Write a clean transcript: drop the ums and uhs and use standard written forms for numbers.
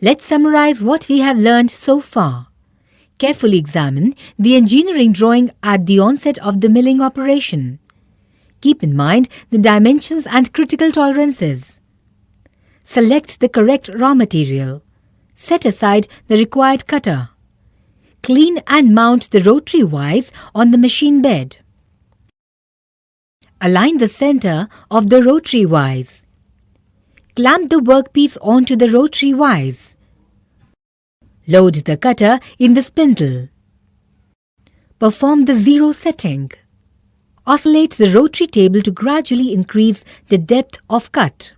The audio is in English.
Let's summarize what we have learned so far. Carefully examine the engineering drawing at the onset of the milling operation. Keep in mind the dimensions and critical tolerances. Select the correct raw material. Set aside the required cutter. Clean and mount the rotary vise on the machine bed. Align the center of the rotary vise. Clamp the workpiece onto the rotary vise. Load the cutter in the spindle. Perform the zero setting. Oscillate the rotary table to gradually increase the depth of cut.